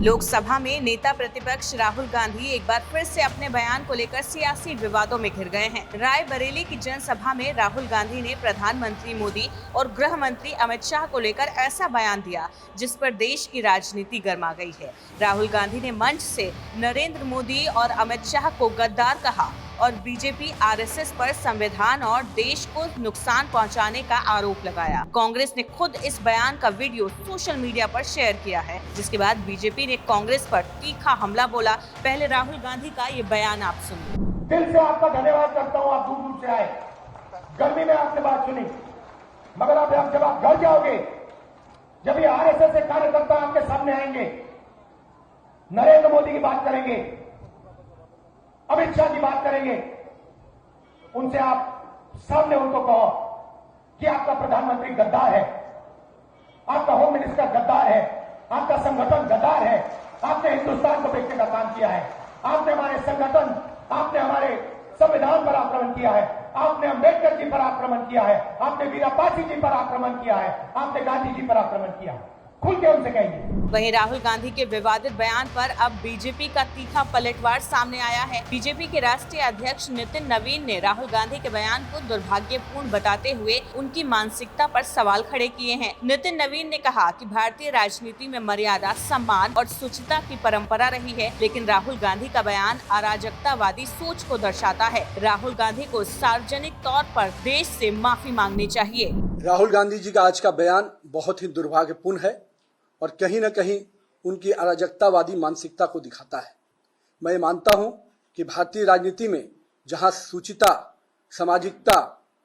लोकसभा में नेता प्रतिपक्ष राहुल गांधी एक बार फिर से अपने बयान को लेकर सियासी विवादों में घिर गए हैं। रायबरेली की जनसभा में राहुल गांधी ने प्रधानमंत्री मोदी और गृह मंत्री अमित शाह को लेकर ऐसा बयान दिया जिस पर देश की राजनीति गर्मा गई है। राहुल गांधी ने मंच से नरेंद्र मोदी और अमित शाह को गद्दार कहा और बीजेपी आरएसएस पर संविधान और देश को नुकसान पहुंचाने का आरोप लगाया। कांग्रेस ने खुद इस बयान का वीडियो सोशल मीडिया पर शेयर किया है, जिसके बाद बीजेपी ने कांग्रेस पर तीखा हमला बोला। पहले राहुल गांधी का ये बयान आप सुनिए। दिल से आपका धन्यवाद करता हूँ, आप दूर दूर से आए, गर्मी में आपने बात सुनी, मगर आप जब आप घर जाओगे, जब ये आरएसएस के कार्यकर्ता आपके सामने आएंगे, नरेंद्र मोदी की बात करेंगे, अमित शाह की बात करेंगे, उनसे आप सामने उनको कहो कि आपका प्रधानमंत्री गद्दार है, आपका होम मिनिस्टर गद्दार है, आपका संगठन गद्दार है, आपने हिंदुस्तान को बेचने का काम किया है, आपने हमारे संगठन, आपने हमारे संविधान पर आक्रमण किया है, आपने अंबेडकर जी पर आक्रमण किया है, आपने वीरापासी जी पर आक्रमण किया है, आपने गांधी जी पर आक्रमण किया है। खुल के उनसे कहेंगे। वहीं राहुल गांधी के विवादित बयान पर अब बीजेपी का तीखा पलटवार सामने आया है। बीजेपी के राष्ट्रीय अध्यक्ष नितिन नवीन ने राहुल गांधी के बयान को दुर्भाग्यपूर्ण बताते हुए उनकी मानसिकता पर सवाल खड़े किए हैं। नितिन नवीन ने कहा कि भारतीय राजनीति में मर्यादा, सम्मान और शुचिता की परंपरा रही है, लेकिन राहुल गांधी का बयान अराजकतावादी सोच को दर्शाता है। राहुल गांधी को सार्वजनिक तौर पर देश से माफी मांगनी चाहिए। राहुल गांधी जी का आज का बयान बहुत ही दुर्भाग्यपूर्ण है और कहीं न कहीं उनकी अराजकतावादी मानसिकता को दिखाता है। मैं मानता हूं कि भारतीय राजनीति में जहां सूचिता, सामाजिकता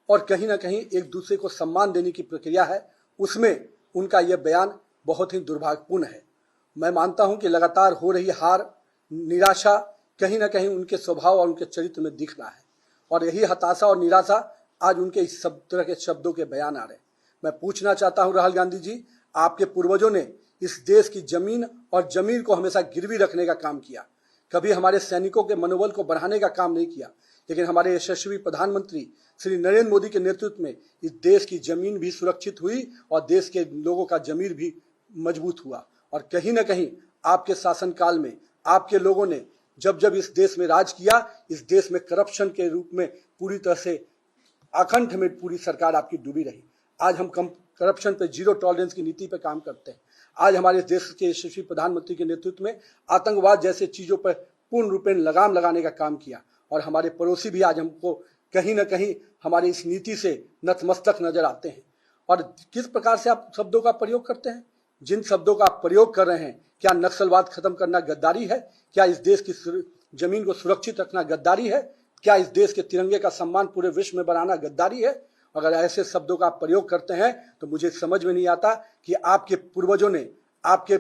और कहीं न कहीं एक दूसरे को सम्मान देने की प्रक्रिया है, उसमें उनका यह बयान बहुत ही दुर्भाग्यपूर्ण है। मैं मानता हूं कि लगातार हो रही हार, निराशा कहीं न कहीं उनके स्वभाव और उनके चरित्र में दिख रहा है और यही हताशा और निराशा आज उनके इस सब तरह के शब्दों के बयान आ रहे हैं। मैं पूछना चाहता हूं राहुल गांधी जी, आपके पूर्वजों ने इस देश की जमीन और जमीर को हमेशा गिरवी रखने का काम किया, कभी हमारे सैनिकों के मनोबल को बढ़ाने का काम नहीं किया, लेकिन हमारे यशस्वी प्रधानमंत्री श्री नरेंद्र मोदी के नेतृत्व में इस देश की जमीन भी सुरक्षित हुई और देश के लोगों का जमीर भी मजबूत हुआ। और कहीं न कहीं आपके शासनकाल में आपके लोगों ने जब जब इस देश में राज किया, इस देश में करप्शन के रूप में पूरी तरह से आकंठ में पूरी सरकार आपकी डूबी रही। आज हम करप्शन पे जीरो टॉलरेंस की नीति पे काम करते हैं। आज हमारे देश के यशस्वी प्रधानमंत्री के नेतृत्व में आतंकवाद जैसे चीजों पर पूर्ण रूपेण लगाम लगाने का काम किया और हमारे पड़ोसी भी आज हमको कहीं न कहीं हमारी इस नीति से नतमस्तक नजर आते हैं। और किस प्रकार से आप शब्दों का प्रयोग करते हैं, जिन शब्दों का आप प्रयोग कर रहे हैं, क्या नक्सलवाद खत्म करना गद्दारी है? क्या इस देश की जमीन को सुरक्षित रखना गद्दारी है? क्या इस देश के तिरंगे का सम्मान पूरे विश्व में बढ़ाना गद्दारी है? अगर ऐसे शब्दों का आप प्रयोग करते हैं तो मुझे समझ में नहीं आता कि आपके पूर्वजों ने, आपके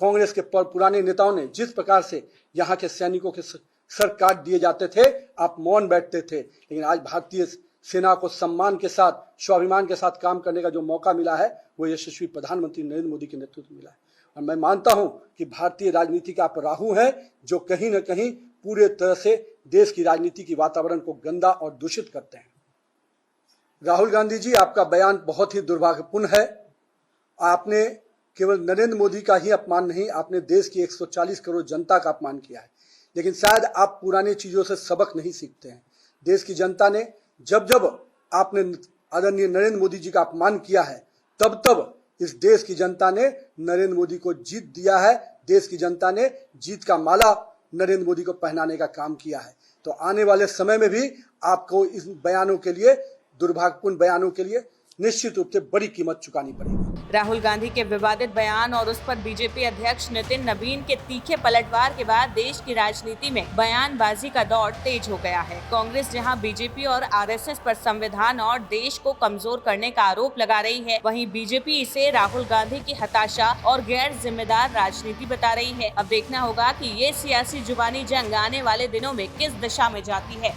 कांग्रेस के पुराने नेताओं ने जिस प्रकार से यहाँ के सैनिकों के सर काट दिए जाते थे, आप मौन बैठते थे, लेकिन आज भारतीय सेना को सम्मान के साथ, स्वाभिमान के साथ काम करने का जो मौका मिला है वो यशस्वी प्रधानमंत्री नरेंद्र मोदी के नेतृत्व में मिला है। और मैं मानता हूं कि भारतीय राजनीति का आप राहु हैं जो कहीं न कहीं पूरे तरह से देश की राजनीति की वातावरण को गंदा और दूषित करते हैं। राहुल गांधी जी, आपका बयान बहुत ही दुर्भाग्यपूर्ण है। आपने केवल नरेंद्र मोदी का ही अपमान नहीं, आपने देश की 140 करोड़ जनता का अपमान किया है। लेकिन शायद आप पुराने चीजों से सबक नहीं सीखते हैं। देश की जनता ने जब जब आपने आदरणीय नरेंद्र मोदी जी का अपमान किया है, तब तब इस देश की जनता ने नरेंद्र मोदी को जीत दिया है। देश की जनता ने जीत का माला नरेंद्र मोदी को पहनाने का काम किया है। तो आने वाले समय में भी आपको इस बयानों के लिए, दुर्भाग्यपूर्ण बयानों के लिए निश्चित रूप से बड़ी कीमत चुकानी पड़ेगी। राहुल गांधी के विवादित बयान और उस पर बीजेपी अध्यक्ष नितिन नवीन के तीखे पलटवार के बाद देश की राजनीति में बयानबाजी का दौर तेज हो गया है। कांग्रेस जहां बीजेपी और आरएसएस पर संविधान और देश को कमजोर करने का आरोप लगा रही है, वहीं बीजेपी इसे राहुल गांधी की हताशा और गैर जिम्मेदार राजनीति बता रही है। अब देखना होगा कि ये सियासी जुबानी जंग आने वाले दिनों में किस दिशा में जाती है।